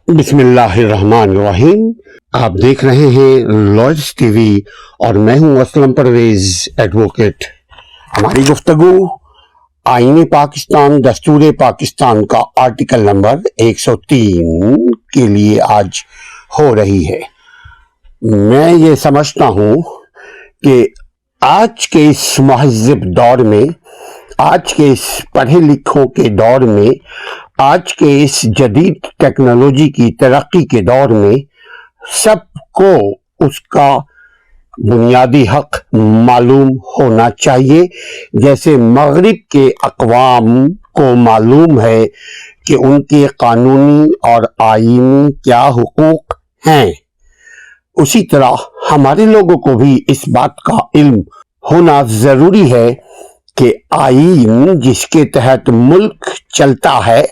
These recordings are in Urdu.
بسم اللہ الرحمن الرحیم۔ آپ دیکھ رہے ہیں لوئز ٹی وی اور میں ہوں اسلم پرویز ایڈوکیٹ۔ ہماری گفتگو آئین پاکستان دستور پاکستان کا آرٹیکل نمبر 103 کے لیے آج ہو رہی ہے۔ میں یہ سمجھتا ہوں کہ آج کے اس مہذب دور میں، آج کے اس پڑھے لکھوں کے دور میں، آج کے اس جدید ٹیکنالوجی کی ترقی کے دور میں سب کو اس کا بنیادی حق معلوم ہونا چاہیے، جیسے مغرب کے اقوام کو معلوم ہے کہ ان کے قانونی اور آئینی کیا حقوق ہیں، اسی طرح ہمارے لوگوں کو بھی اس بات کا علم ہونا ضروری ہے کہ آئین جس کے تحت ملک چلتا ہے،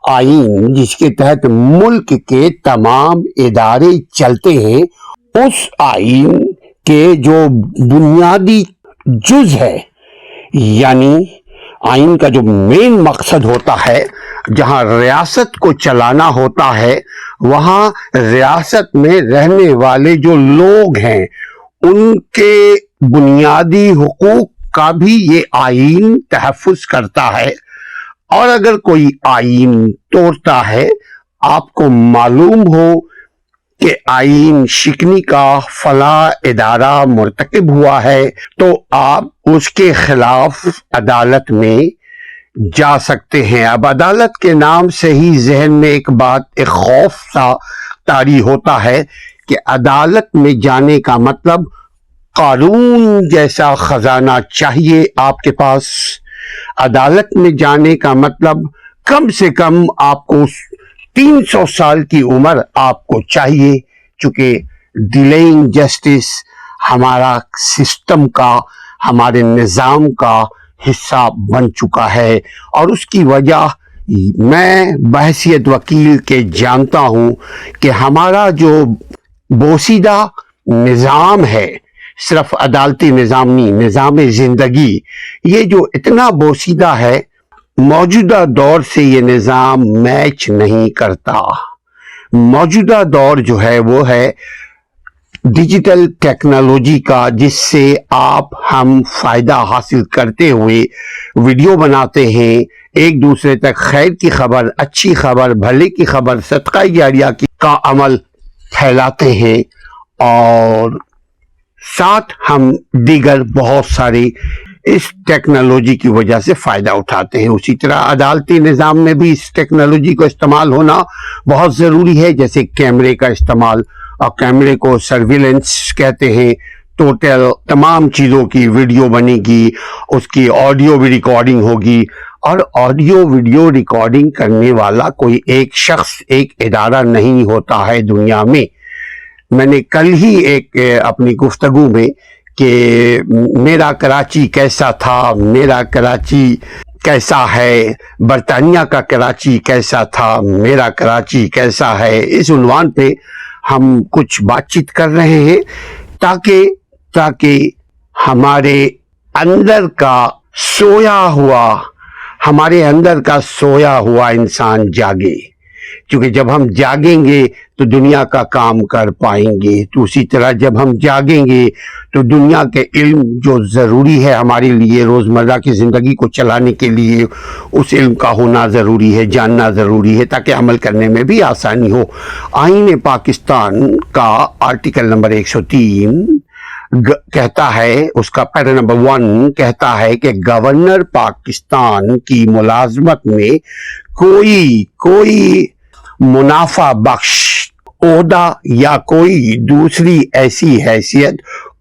آئین جس کے تحت ملک کے تمام ادارے چلتے ہیں، اس آئین کے جو بنیادی جز ہے، یعنی آئین کا جو مین مقصد ہوتا ہے، جہاں ریاست کو چلانا ہوتا ہے، وہاں ریاست میں رہنے والے جو لوگ ہیں ان کے بنیادی حقوق کا بھی یہ آئین تحفظ کرتا ہے۔ اور اگر کوئی آئین توڑتا ہے، آپ کو معلوم ہو کہ آئین شکنی کا فلاں ادارہ مرتکب ہوا ہے، تو آپ اس کے خلاف عدالت میں جا سکتے ہیں۔ اب عدالت کے نام سے ہی ذہن میں ایک خوف سا طاری ہوتا ہے کہ عدالت میں جانے کا مطلب قانون جیسا خزانہ چاہیے آپ کے پاس۔ عدالت میں جانے کا مطلب کم سے کم آپ کو 300 سال کی عمر آپ کو چاہیے، چونکہ ڈیلیئنگ جسٹس ہمارا سسٹم کا، ہمارے نظام کا حصہ بن چکا ہے، اور اس کی وجہ میں بحیثیت وکیل کے جانتا ہوں کہ ہمارا جو بوسیدہ نظام ہے، صرف عدالتی نظام نہیں، نظام زندگی، یہ جو اتنا بوسیدہ ہے، موجودہ دور سے یہ نظام میچ نہیں کرتا۔ موجودہ دور جو ہے وہ ہے ڈیجیٹل ٹیکنالوجی کا، جس سے آپ ہم فائدہ حاصل کرتے ہوئے ویڈیو بناتے ہیں، ایک دوسرے تک خیر کی خبر، اچھی خبر، بھلے کی خبر، صدقہ جاریہ کا عمل پھیلاتے ہیں، اور ساتھ ہم دیگر بہت سارے اس ٹیکنالوجی کی وجہ سے فائدہ اٹھاتے ہیں۔ اسی طرح عدالتی نظام میں بھی اس ٹیکنالوجی کو استعمال ہونا بہت ضروری ہے، جیسے کیمرے کا استعمال، اور کیمرے کو سرویلنس کہتے ہیں۔ ٹوٹل تمام چیزوں کی ویڈیو بنے گی، اس کی آڈیو بھی ریکارڈنگ ہوگی، اور آڈیو ویڈیو ریکارڈنگ کرنے والا کوئی ایک شخص، ایک ادارہ نہیں ہوتا ہے دنیا میں۔ میں نے کل ہی ایک اپنی گفتگو میں کہ میرا کراچی کیسا تھا، میرا کراچی کیسا ہے، برطانیہ کا کراچی کیسا تھا، میرا کراچی کیسا ہے، اس عنوان پہ ہم کچھ بات چیت کر رہے ہیں تاکہ ہمارے اندر کا سویا ہوا انسان جاگے، کیونکہ جب ہم جاگیں گے تو دنیا کا کام کر پائیں گے، تو اسی طرح جب ہم جاگیں گے تو دنیا کے علم جو ضروری ہے ہمارے لیے روزمرہ کی زندگی کو چلانے کے لیے، اس علم کا ہونا ضروری ہے، جاننا ضروری ہے، تاکہ عمل کرنے میں بھی آسانی ہو۔ آئین پاکستان کا آرٹیکل نمبر 103 کہتا ہے، اس کا پیرا نمبر 1 کہتا ہے کہ گورنر پاکستان کی ملازمت میں کوئی منافع بخش عہدہ یا کوئی دوسری ایسی حیثیت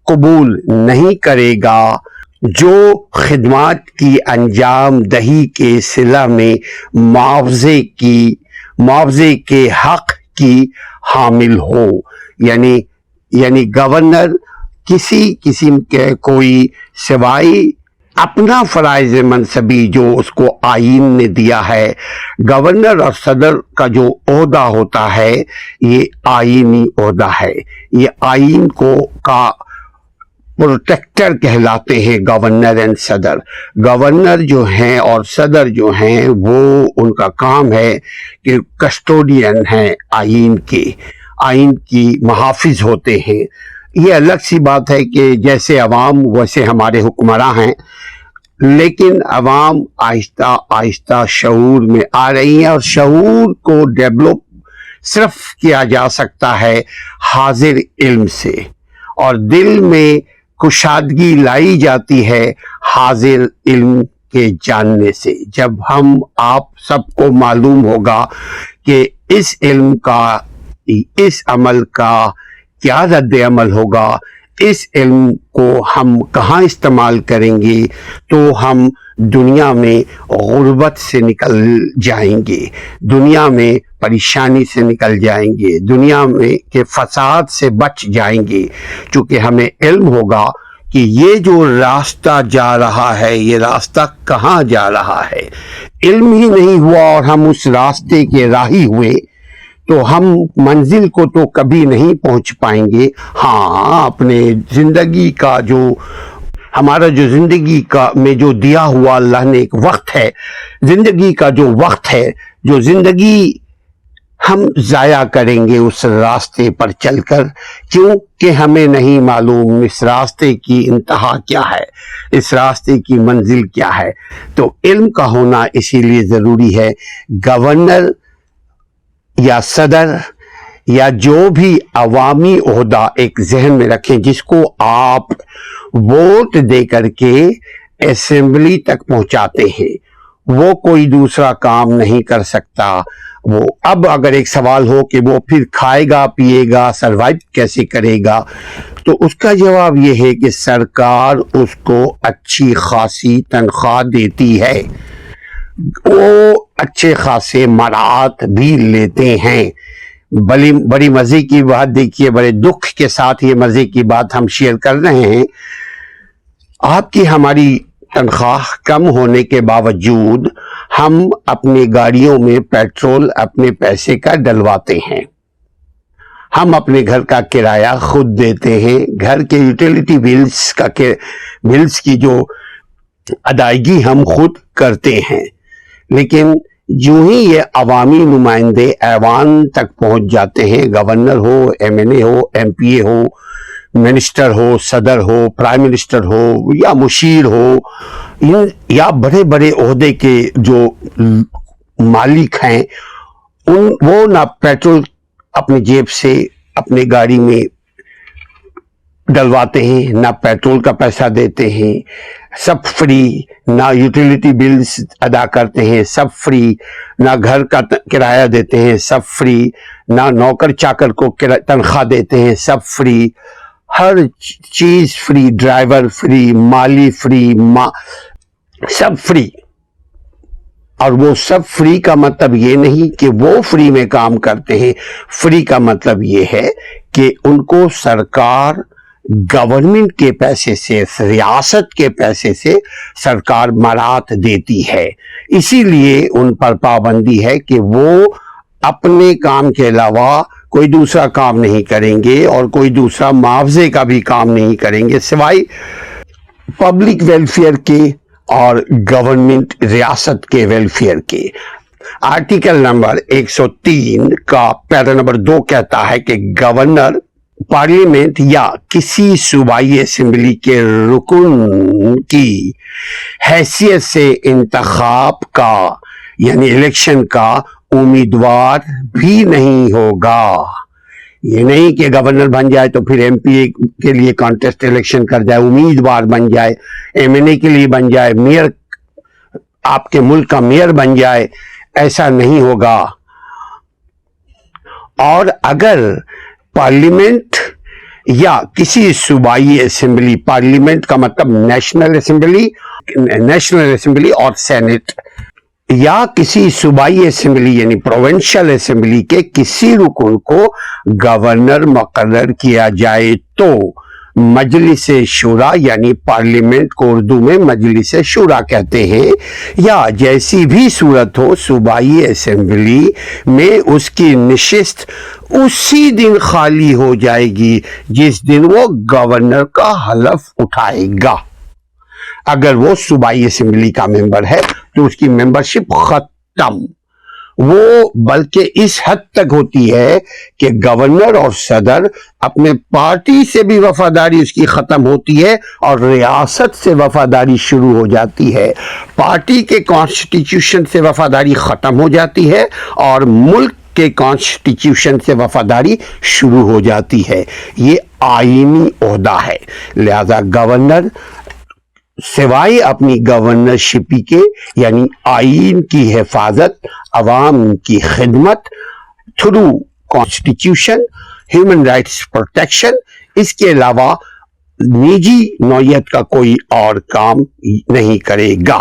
قبول نہیں کرے گا جو خدمات کی انجام دہی کے صلہ میں معاوضے کے حق کی حامل ہو۔ یعنی گورنر کسی قسم کے کوئی سوائے اپنا فرائض منصبی جو اس کو آئین نے دیا ہے، گورنر اور صدر کا جو عہدہ ہوتا ہے یہ آئینی عہدہ ہے۔ یہ آئین کا پروٹیکٹر کہلاتے ہیں گورنر اینڈ صدر. گورنر جو ہیں اور صدر جو ہیں وہ ان کا کام ہے کہ کسٹوڈین ہیں آئین کی محافظ ہوتے ہیں. یہ الگ سی بات ہے کہ جیسے عوام ویسے ہمارے حکمراں ہیں، لیکن عوام آہستہ آہستہ شعور میں آ رہی ہیں، اور شعور کو ڈیولپ صرف کیا جا سکتا ہے حاضر علم سے، اور دل میں کشادگی لائی جاتی ہے حاضر علم کے جاننے سے. جب ہم آپ سب کو معلوم ہوگا کہ اس علم کا، اس عمل کا کیا رد عمل ہوگا، اس علم کو ہم کہاں استعمال کریں گے، تو ہم دنیا میں غربت سے نکل جائیں گے، دنیا میں پریشانی سے نکل جائیں گے، دنیا میں کے فساد سے بچ جائیں گے. چونکہ ہمیں علم ہوگا کہ یہ جو راستہ جا رہا ہے، یہ راستہ کہاں جا رہا ہے. علم ہی نہیں ہوا اور ہم اس راستے کے راہی ہوئے تو ہم منزل کو تو کبھی نہیں پہنچ پائیں گے. ہاں، اپنے زندگی کا جو ہمارا جو زندگی کا میں جو دیا ہوا اللہ نے ایک وقت ہے، زندگی کا جو وقت ہے، جو زندگی ہم ضائع کریں گے اس راستے پر چل کر، کیونکہ ہمیں نہیں معلوم اس راستے کی انتہا کیا ہے، اس راستے کی منزل کیا ہے. تو علم کا ہونا اسی لیے ضروری ہے. گورنر یا صدر یا جو بھی عوامی عہدہ ایک ذہن میں رکھیں، جس کو آپ ووٹ دے کر کے اسمبلی تک پہنچاتے ہیں، وہ کوئی دوسرا کام نہیں کر سکتا. وہ اب اگر ایک سوال ہو کہ وہ پھر کھائے گا، پیے گا، سروائیو کیسے کرے گا، تو اس کا جواب یہ ہے کہ سرکار اس کو اچھی خاصی تنخواہ دیتی ہے، وہ اچھے خاصے مراعات بھی لیتے ہیں. بڑی مزے کی بات دیکھیے، بڑے دکھ کے ساتھ یہ مزے کی بات ہم شیئر کر رہے ہیں. آپ کی ہماری تنخواہ کم ہونے کے باوجود ہم اپنی گاڑیوں میں پیٹرول اپنے پیسے کا ڈلواتے ہیں، ہم اپنے گھر کا کرایہ خود دیتے ہیں، گھر کے یوٹیلیٹی بلز کی جو ادائیگی ہم خود کرتے ہیں. لیکن جو ہی یہ عوامی نمائندے ایوان تک پہنچ جاتے ہیں، گورنر ہو، ایم این اے ہو، ایم پی اے ہو، منسٹر ہو، صدر ہو، پرائم منسٹر ہو، یا مشیر ہو، یا بڑے بڑے عہدے کے جو مالک ہیں، وہ نہ پیٹرول اپنی جیب سے اپنے گاڑی میں ڈلواتے ہیں، نہ پیٹرول کا پیسہ دیتے ہیں، سب فری، نہ یوٹیلیٹی بلز ادا کرتے ہیں، سب فری، نہ گھر کا کرایہ دیتے ہیں، سب فری، نہ نوکر چاکر کو تنخواہ دیتے ہیں، سب فری، ہر چیز فری، ڈرائیور فری، مالی فری، سب فری. اور وہ سب فری کا مطلب یہ نہیں کہ وہ فری میں کام کرتے ہیں، فری کا مطلب یہ ہے کہ ان کو سرکار گورنمنٹ کے پیسے سے، ریاست کے پیسے سے سرکار مراعات دیتی ہے. اسی لیے ان پر پابندی ہے کہ وہ اپنے کام کے علاوہ کوئی دوسرا کام نہیں کریں گے، اور کوئی دوسرا معاوضے کا بھی کام نہیں کریں گے سوائے پبلک ویلفیئر کے اور گورنمنٹ ریاست کے ویلفیئر کے. آرٹیکل نمبر 103 کا پیرا نمبر 2 کہتا ہے کہ گورنر پارلیمنٹ یا کسی صوبائی اسمبلی کے رکن کی حیثیت سے انتخاب کا یعنی الیکشن کا امیدوار بھی نہیں ہوگا. یہ نہیں کہ گورنر بن جائے تو پھر ایم پی اے کے لیے کانٹیسٹ الیکشن کر جائے، امیدوار بن جائے، ایم این اے کے لیے بن جائے، میئر آپ کے ملک کا میئر بن جائے، ایسا نہیں ہوگا. اور اگر پارلیمنٹ یا کسی صوبائی اسمبلی، پارلیمنٹ کا مطلب نیشنل اسمبلی اور سینٹ، یا کسی صوبائی اسمبلی یعنی پروونشل اسمبلی کے کسی رکن کو گورنر مقرر کیا جائے تو مجلس شورا یعنی پارلیمنٹ کو اردو میں مجلس شورا کہتے ہیں، یا جیسی بھی صورت ہو صوبائی اسمبلی میں اس کی نشست اسی دن خالی ہو جائے گی جس دن وہ گورنر کا حلف اٹھائے گا۔ اگر وہ صوبائی اسمبلی کا ممبر ہے تو اس کی ممبرشپ ختم، وہ بلکہ اس حد تک ہوتی ہے کہ گورنر اور صدر اپنے پارٹی سے بھی وفاداری اس کی ختم ہوتی ہے اور ریاست سے وفاداری شروع ہو جاتی ہے، پارٹی کے کانسٹیٹیوشن سے وفاداری ختم ہو جاتی ہے اور ملک کے کانسٹیٹیوشن سے وفاداری شروع ہو جاتی ہے۔ یہ آئینی عہدہ ہے، لہذا گورنر سوائے اپنی گورنرشپ کے یعنی آئین کی حفاظت، عوام کی خدمت through constitution, human rights protection, اس کے علاوہ نجی نوعیت کا کوئی اور کام نہیں کرے گا۔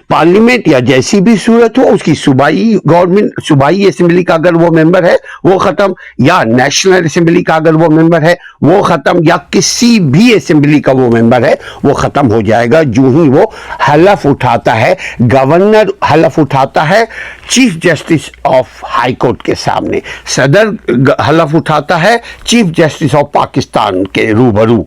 پارلیمنٹ یا جیسی بھی صورت ہو، اس کی صوبائی گورنمنٹ، صوبائی اسمبلی کا اگر وہ ممبر ہے وہ ختم، یا نیشنل اسمبلی کا اگر وہ ممبر ہے وہ ختم، یا کسی بھی اسمبلی کا وہ ممبر ہے وہ ختم ہو جائے گا جو ہی وہ حلف اٹھاتا ہے۔ گورنر حلف اٹھاتا ہے chief justice of high court کے سامنے، صدر حلف اٹھاتا ہے چیف جسٹس آف پاکستان کے روبرو۔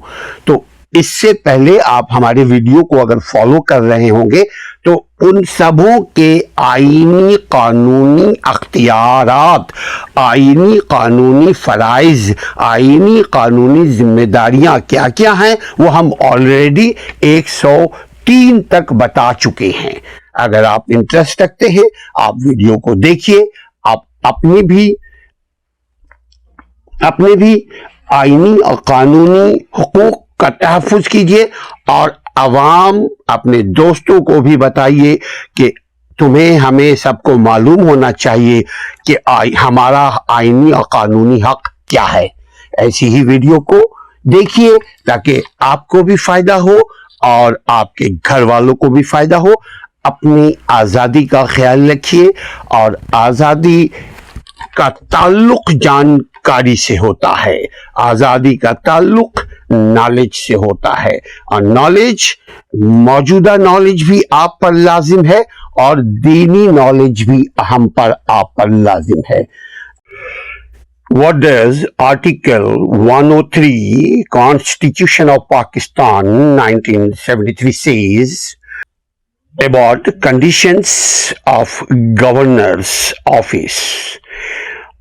تو اس سے پہلے آپ ہمارے ویڈیو کو اگر فالو کر رہے ہوں گے تو ان سبوں کے آئینی قانونی اختیارات، آئینی قانونی فرائض، آئینی قانونی ذمہ داریاں کیا کیا ہیں وہ ہم آلریڈی 103 تک بتا چکے ہیں۔ اگر آپ انٹرسٹ رکھتے ہیں آپ ویڈیو کو دیکھیے، آپ اپنے بھی آئینی اور قانونی حقوق کا تحفظ کیجئے، اور عوام اپنے دوستوں کو بھی بتائیے کہ تمہیں ہمیں سب کو معلوم ہونا چاہیے کہ ہمارا آئینی اور قانونی حق کیا ہے۔ ایسی ہی ویڈیو کو دیکھیے تاکہ آپ کو بھی فائدہ ہو اور آپ کے گھر والوں کو بھی فائدہ ہو۔ اپنی آزادی کا خیال رکھیے، اور آزادی کا تعلق جانکاری سے ہوتا ہے، آزادی کا تعلق نالج سے ہوتا ہے، اور نالج، موجودہ نالج بھی آپ پر لازم ہے اور دینی نالج بھی ہم پر آپ پر لازم ہے۔ What does Article 103 Constitution of Pakistan 1973 says about conditions of governor's office?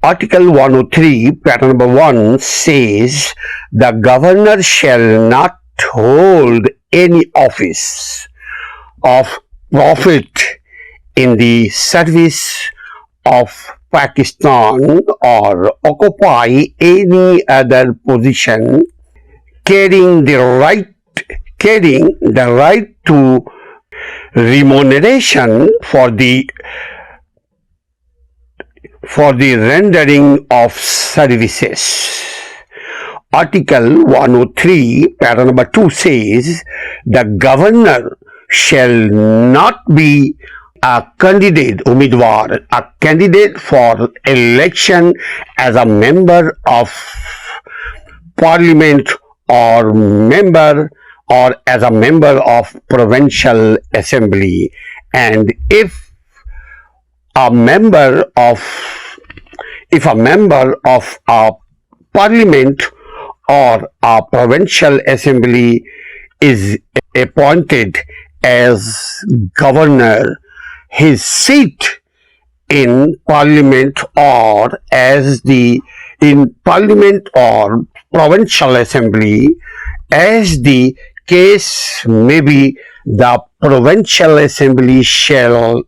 Article 103, paragraph number 1 says, the governor shall not hold any office of profit in the service of Pakistan or occupy any other position carrying the right to remuneration for the rendering of services. Article 103, paragraph number 2 says, the governor shall not be a candidate, umidwar, a candidate for election as a member of parliament or as a member of Provincial Assembly, and if a member of a parliament or a provincial assembly is appointed as governor, his seat in parliament or provincial assembly, as the case may be, the provincial assembly shall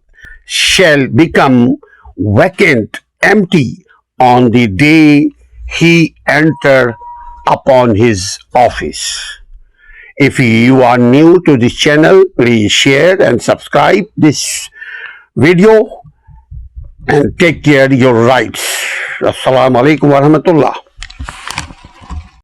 become vacant, empty on the day he enter upon his office. If you are new to this channel, please share and subscribe this video and take care of your rights. Assalamu alaikum wa rahmatullah.